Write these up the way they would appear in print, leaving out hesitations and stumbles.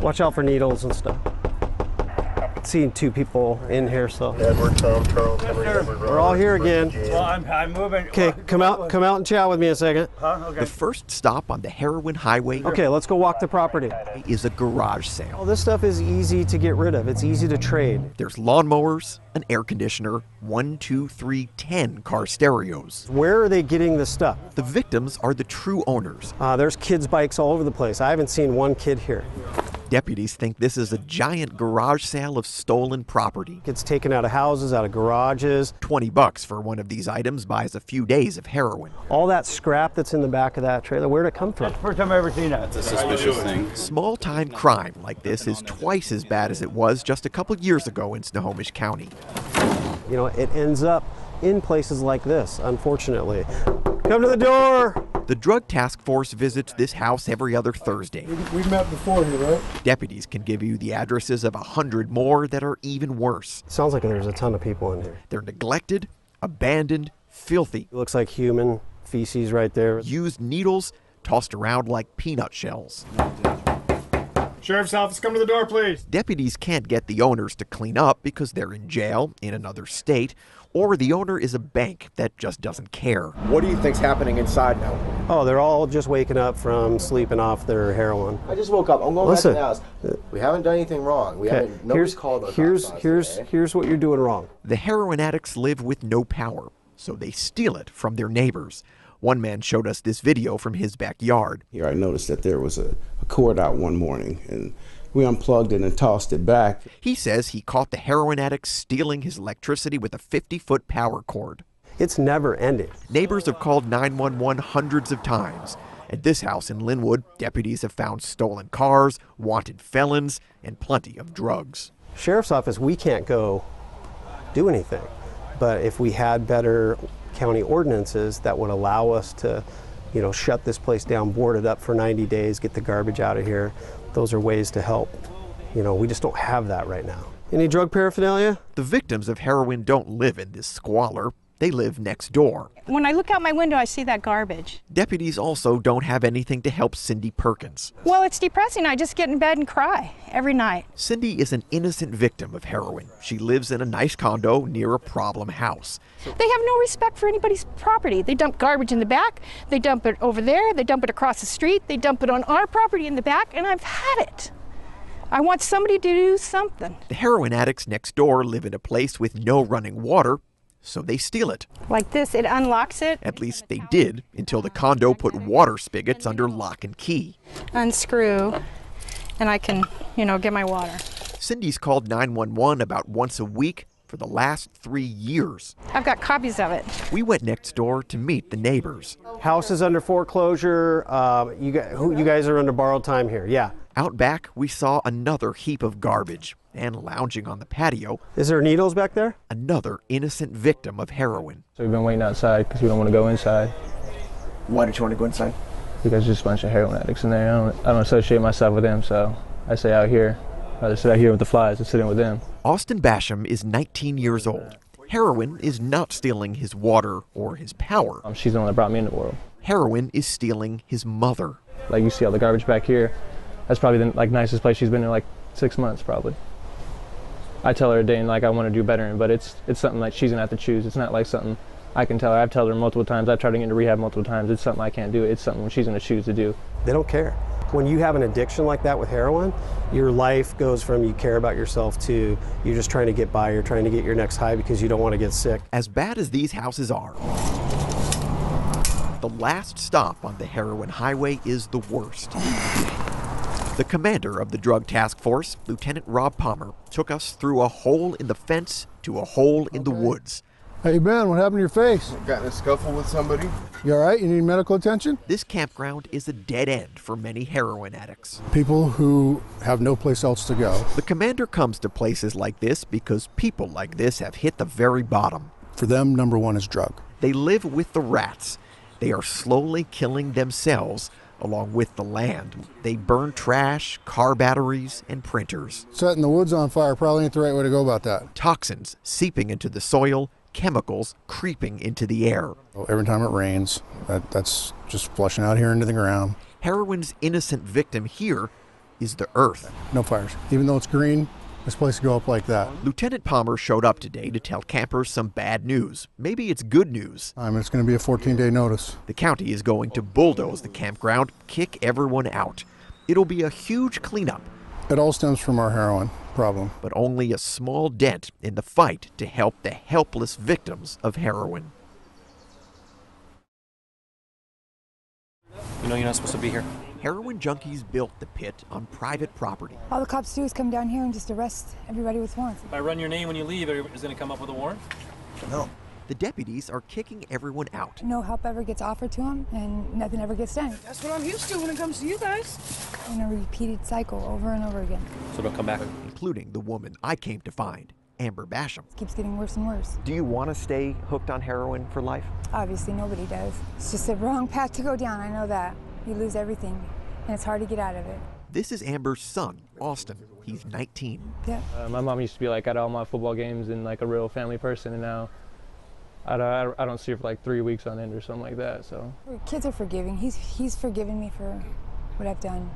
Watch out for needles and stuff. Seeing two people in here, so. Edward, Tom, Charles, Henry, We're all here again. Well, I'm moving. Okay, come out and chat with me a second. Huh? Okay. The first stop on the Heroin Highway Okay, let's go walk the property. is a garage sale. All this stuff is easy to get rid of. It's easy to trade. There's lawnmowers, an air conditioner, 1, 2, 3, 10 car stereos. Where are they getting this stuff? The victims are the true owners. There's kids' bikes all over the place. I haven't seen one kid here. Deputies think this is a giant garage sale of stolen property. Kids taken out of houses, out of garages. $20 for one of these items buys a few days of heroin. All that scrap that's in the back of that trailer, where'd it come from? First time I've ever seen that. It's a suspicious thing. Small-time crime like this is twice as bad as it was just a couple years ago in Snohomish County. You know, it ends up in places like this, unfortunately. Come to the door! The Drug Task Force visits this house every other Thursday. We've met before here, right? Deputies can give you the addresses of 100 more that are even worse. Sounds like there's a ton of people in here. They're neglected, abandoned, filthy. It looks like human feces right there. Used needles tossed around like peanut shells. Sheriff's office, come to the door, please. Deputies can't get the owners to clean up because they're in jail in another state, or the owner is a bank that just doesn't care. What do you think's happening inside now? Oh, they're all just waking up from sleeping off their heroin. I just woke up. I'm going Listen, back to the house. We haven't done anything wrong. Nobody's called us. Here's what you're doing wrong. The heroin addicts live with no power, so they steal it from their neighbors. One man showed us this video from his backyard. Here I noticed that there was a cord out one morning, and we unplugged it and tossed it back. He says he caught the heroin addicts stealing his electricity with a 50-foot power cord. It's never ending. Neighbors have called 911 hundreds of times. At this house in Linwood, deputies have found stolen cars, wanted felons, and plenty of drugs. Sheriff's office, we can't go do anything. But if we had better county ordinances that would allow us to, you know, shut this place down, board it up for 90 days, get the garbage out of here, those are ways to help. You know, we just don't have that right now. Any drug paraphernalia? The victims of heroin don't live in this squalor. They live next door. When I look out my window, I see that garbage. Deputies also don't have anything to help Cindy Perkins. Well, it's depressing. I just get in bed and cry every night. Cindy is an innocent victim of heroin. She lives in a nice condo near a problem house. They have no respect for anybody's property. They dump garbage in the back. They dump it over there. They dump it across the street. They dump it on our property in the back, and I've had it. I want somebody to do something. The heroin addicts next door live in a place with no running water, so they steal it. Like this, it unlocks it. At least they did, until the condo put water spigots under lock and key. Unscrew, and I can, get my water. Cindy's called 911 about once a week for the last 3 years. I've got copies of it. We went next door to meet the neighbors. House is under foreclosure. You guys are under borrowed time here, yeah. Out back, we saw another heap of garbage, and lounging on the patio, is there needles back there? Another innocent victim of heroin. So we've been waiting outside because we don't want to go inside. Why did you want to go inside? Because there's just a bunch of heroin addicts in there. I don't associate myself with them, so I stay out here. I just sit out here with the flies and sit in with them. Austin Basham is 19 years old. Heroin is not stealing his water or his power. She's the one that brought me into the world. Heroin is stealing his mother. Like you see all the garbage back here. That's probably the nicest place she's been in 6 months probably. I tell her a day and I want to do better, but it's something like she's gonna have to choose. It's not like something I can tell her. I've told her multiple times. I've tried to get into rehab multiple times. It's something I can't do. It's something she's gonna choose to do. They don't care. When you have an addiction like that with heroin, your life goes from you care about yourself to you're just trying to get by, you're trying to get your next high because you don't want to get sick. As bad as these houses are, the last stop on the heroin highway is the worst. The commander of the Drug Task Force, Lieutenant Rob Palmer, took us through a hole in the fence to a hole in the woods. How you been? What happened to your face? Got in a scuffle with somebody. You all right? You need medical attention? This campground is a dead end for many heroin addicts. People who have no place else to go. The commander comes to places like this because people like this have hit the very bottom. For them, number one is drug. They live with the rats. They are slowly killing themselves along with the land. They burn trash, car batteries, and printers. Setting the woods on fire probably ain't the right way to go about that. Toxins seeping into the soil, chemicals creeping into the air. Every time it rains, that's just flushing out here into the ground. Heroin's innocent victim here is the earth. No fires. Even though it's green, this place will go up like that. Lieutenant Palmer showed up today to tell campers some bad news. Maybe it's good news. It's going to be a 14-day notice. The county is going to bulldoze the campground, kick everyone out. It'll be a huge cleanup. It all stems from our heroin problem. But only a small dent in the fight to help the helpless victims of heroin. You know you're not supposed to be here. Heroin junkies built the pit on private property. All the cops do is come down here and just arrest everybody with warrants. If I run your name when you leave, everybody's going to come up with a warrant? No. The deputies are kicking everyone out. No help ever gets offered to them, and nothing ever gets done. That's what I'm used to when it comes to you guys. In a repeated cycle over and over again. So they'll come back. Including the woman I came to find, Amber Basham. It keeps getting worse and worse. Do you want to stay hooked on heroin for life? Obviously, nobody does. It's just a wrong path to go down, I know that. You lose everything, and it's hard to get out of it. This is Amber's son, Austin. He's 19. Yeah. My mom used to be like at all my football games and like a real family person, and now I don't see her for like 3 weeks on end or something like that. So kids are forgiving. He's forgiven me for what I've done,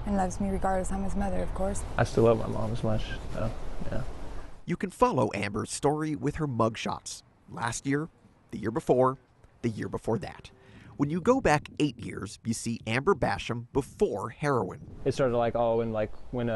and loves me regardless. I'm his mother, of course. I still love my mom as much. So, yeah. You can follow Amber's story with her mugshots. Last year, the year before that. When you go back 8 years, you see Amber Basham before heroin. It started like when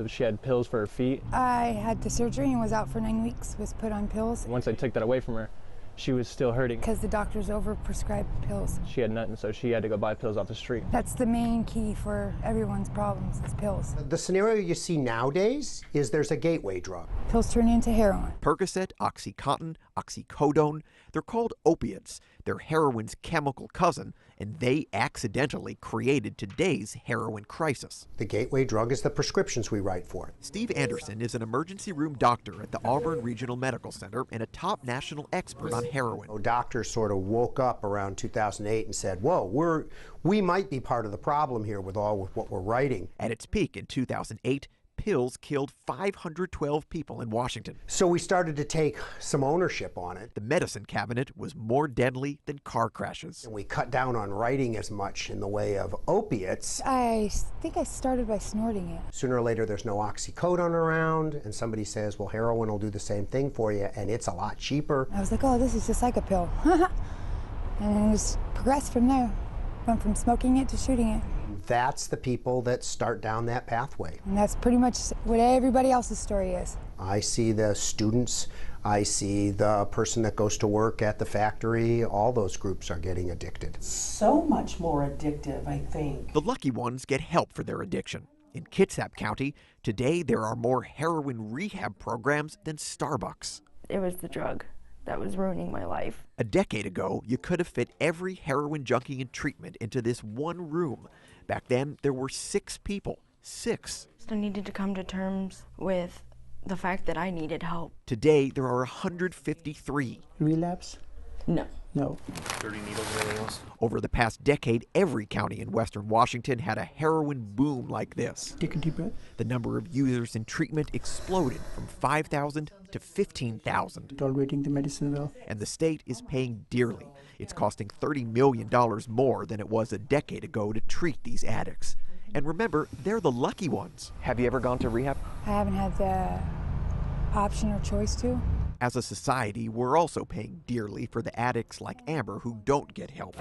she had pills for her feet. I had the surgery and was out for 9 weeks, was put on pills. Once I took that away from her, she was still hurting. Because the doctors overprescribed pills. She had nothing, so she had to go buy pills off the street. That's the main key for everyone's problems, is pills. The scenario you see nowadays is there's a gateway drug. Pills turn into heroin. Percocet, Oxycontin, oxycodone, they're called opiates. They're heroin's chemical cousin, and they accidentally created today's heroin crisis. The gateway drug is the prescriptions we write for. Steve Anderson is an emergency room doctor at the Auburn Regional Medical Center and a top national expert on heroin. Doctors sort of woke up around 2008 and said, whoa, we might be part of the problem here with what we're writing. At its peak in 2008, pills killed 512 people in Washington. So we started to take some ownership on it. The medicine cabinet was more deadly than car crashes. And we cut down on writing as much in the way of opiates. I think I started by snorting it. Sooner or later there's no oxycodone around, and somebody says, well, heroin will do the same thing for you, and it's a lot cheaper. I was like, oh, this is just like a pill. And it just progressed from there. Went from smoking it to shooting it. That's the people that start down that pathway. And that's pretty much what everybody else's story is. I see the students, I see the person that goes to work at the factory, all those groups are getting addicted. So much more addictive, I think. The lucky ones get help for their addiction. In Kitsap County, today there are more heroin rehab programs than Starbucks. It was the drug that was ruining my life. A decade ago, you could have fit every heroin junkie in treatment into this one room. Back then, there were 6 people. 6. I needed to come to terms with the fact that I needed help. Today, there are 153. Relapse? No. No. 30 needles or anything else? Over the past decade, every county in western Washington had a heroin boom like this. Take a deep breath. The number of users in treatment exploded from 5,000 to 15,000. Tolerating the medicine well. And the state is paying dearly. It's costing $30 million more than it was a decade ago to treat these addicts. And remember, they're the lucky ones. Have you ever gone to rehab? I haven't had the option or choice to. As a society, we're also paying dearly for the addicts like Amber who don't get help.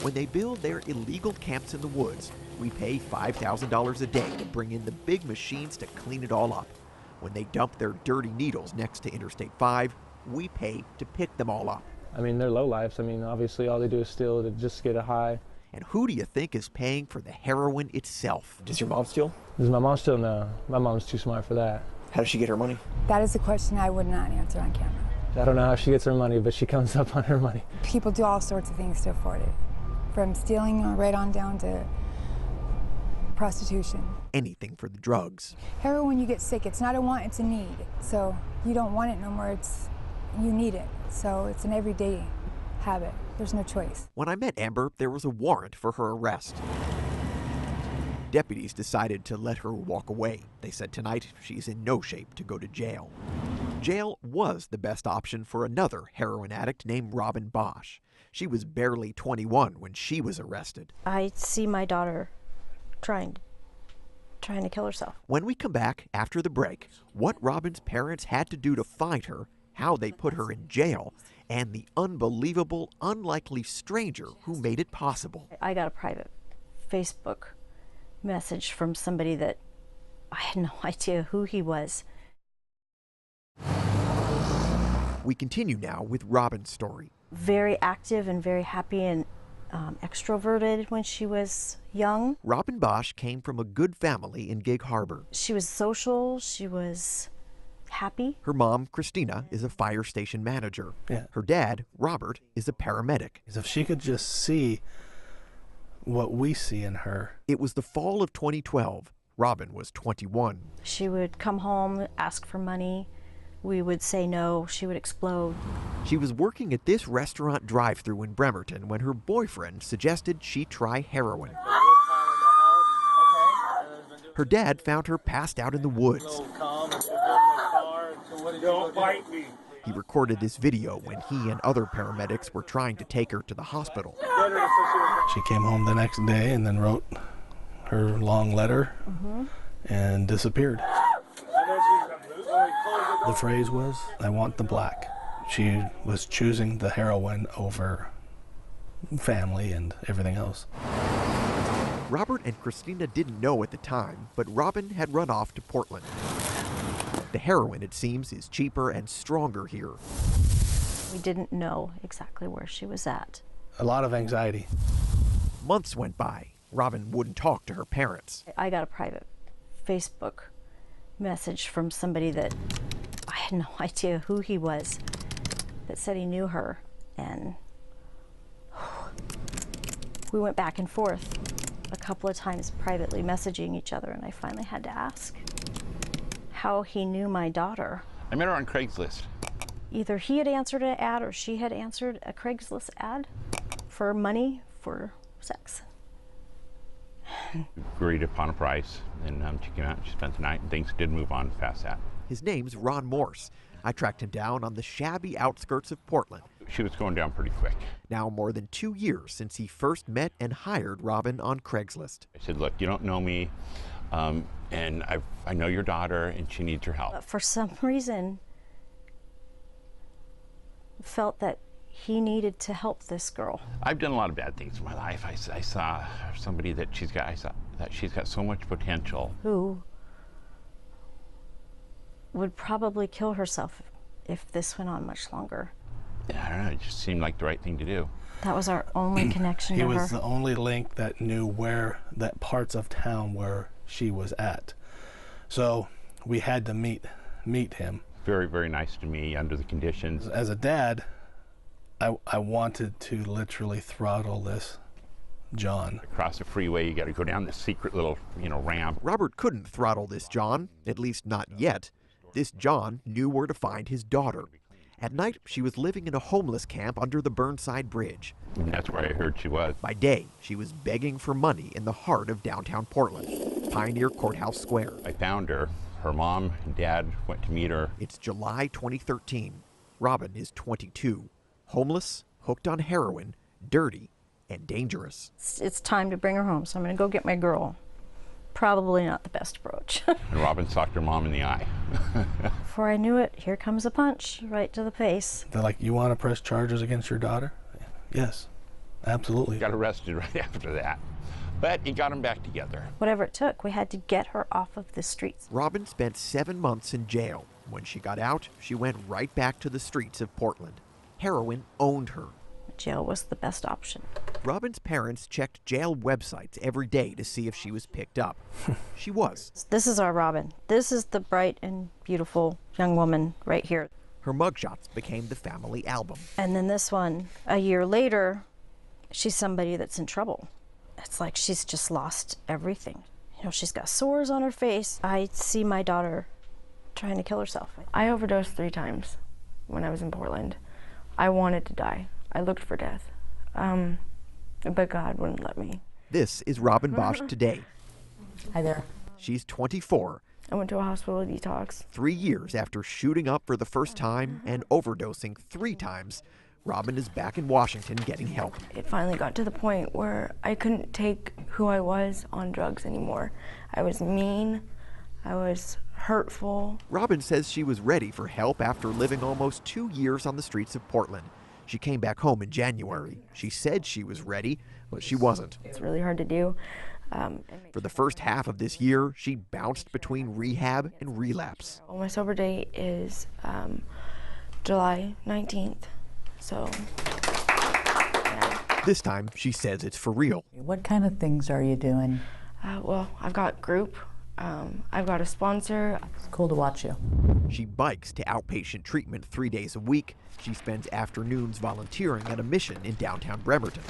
When they build their illegal camps in the woods, we pay $5,000 a day to bring in the big machines to clean it all up. When they dump their dirty needles next to Interstate 5, we pay to pick them all up. I mean, they're low lives. I mean, obviously all they do is steal to just get a high. And who do you think is paying for the heroin itself? Does your mom steal? Does my mom steal? No. My mom's too smart for that. How does she get her money? That is a question I would not answer on camera. I don't know how she gets her money, but she comes up on her money. People do all sorts of things to afford it, from stealing right on down to prostitution. Anything for the drugs. Heroin, you get sick. It's not a want, it's a need. So you don't want it no more, you need it. So it's an everyday habit. There's no choice. When I met Amber, there was a warrant for her arrest. Deputies decided to let her walk away. They said tonight she's in no shape to go to jail. Jail was the best option for another heroin addict named Robin Bosch. She was barely 21 when she was arrested. I see my daughter trying to kill herself. When we come back after the break, what Robin's parents had to do to find her, how they put her in jail, and the unbelievable, unlikely stranger who made it possible. I got a private Facebook message from somebody that I had no idea who he was. We continue now with Robin's story. Very active and very happy and extroverted when she was young. Robin Bosch came from a good family in Gig Harbor. She was social, she was happy. Her mom, Christina, is a fire station manager. Yeah. Her dad, Robert, is a paramedic. If she could just see what we see in her. It was the fall of 2012. Robin was 21. She would come home, ask for money. We would say no, she would explode. She was working at this restaurant drive-thru in Bremerton when her boyfriend suggested she try heroin. Her dad found her passed out in the woods. Don't bite me. He recorded this video when he and other paramedics were trying to take her to the hospital. She came home the next day and then wrote her long letter and disappeared. The phrase was, "I want the black." She was choosing the heroin over family and everything else. Robert and Christina didn't know at the time, but Robin had run off to Portland. The heroin, it seems, is cheaper and stronger here. We didn't know exactly where she was at. A lot of anxiety. Months went by. Robin wouldn't talk to her parents. I got a private Facebook message from somebody that I had no idea who he was, that said he knew her, and we went back and forth a couple of times privately messaging each other, and I finally had to ask how he knew my daughter. I met her on Craigslist. Either he had answered an ad or she had answered a Craigslist ad for money for sex. We agreed upon a price, and she came out and she spent the night, and things did move on past that. His name's Ron Morse. I tracked him down on the shabby outskirts of Portland. She was going down pretty quick. Now more than 2 years since he first met and hired Robin on Craigslist. I said, look, you don't know me, and I know your daughter, and she needs your help. For some reason, felt that he needed to help this girl. I've done a lot of bad things in my life. I saw somebody that I saw that she's got so much potential. Who would probably kill herself if this went on much longer. Yeah, I don't know, it just seemed like the right thing to do. That was our only connection to her. He was the only link that knew where, that parts of town where she was at. So we had to meet him. Very, very nice to me under the conditions. As a dad, I wanted to literally throttle this John. Across the freeway, you got to go down this secret little, ramp. Robert couldn't throttle this John, at least not yet. This John knew where to find his daughter. At night, she was living in a homeless camp under the Burnside Bridge. And that's where I heard she was. By day, she was begging for money in the heart of downtown Portland, Pioneer Courthouse Square. I found her. Her mom and dad went to meet her. It's July 2013. Robin is 22, homeless, hooked on heroin, dirty, and dangerous. It's time to bring her home, so I'm going to go get my girl. Probably not the best approach. And Robin socked her mom in the eye. Before I knew it, here comes a punch right to the face. They're like, "You want to press charges against your daughter?" Yes, absolutely. Got arrested right after that. But it got them back together. Whatever it took, we had to get her off of the streets. Robin spent 7 months in jail. When she got out, she went right back to the streets of Portland. Heroin owned her. Jail was the best option. Robin's parents checked jail websites every day to see if she was picked up. She was. This is our Robin. This is the bright and beautiful young woman right here. Her mugshots became the family album. And then this one, a year later, she's somebody that's in trouble. It's like she's just lost everything. She's got sores on her face. I see my daughter trying to kill herself. I overdosed 3 times when I was in Portland. I wanted to die. I looked for death, but God wouldn't let me. This is Robin Bosch today. Hi there. She's 24. I went to a hospital detox. 3 years after shooting up for the first time and overdosing 3 times, Robin is back in Washington getting help. It finally got to the point where I couldn't take who I was on drugs anymore. I was mean, I was hurtful. Robin says she was ready for help after living almost 2 years on the streets of Portland. She came back home in January. She said she was ready, but she wasn't. It's really hard to do. For the first half of this year, she bounced between rehab and relapse. My sober date is July 19th, so yeah. This time, she says it's for real. What kind of things are you doing? Well, I've got group, I've got a sponsor. It's cool to watch you. She bikes to outpatient treatment 3 days a week. She spends afternoons volunteering at a mission in downtown Bremerton.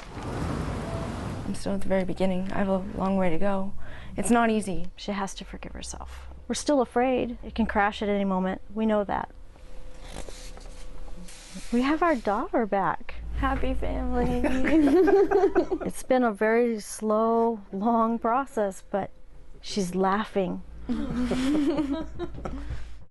I'm still at the very beginning. I have a long way to go. It's not easy. She has to forgive herself. We're still afraid. It can crash at any moment. We know that. We have our daughter back. Happy family. It's been a very slow, long process, but she's laughing.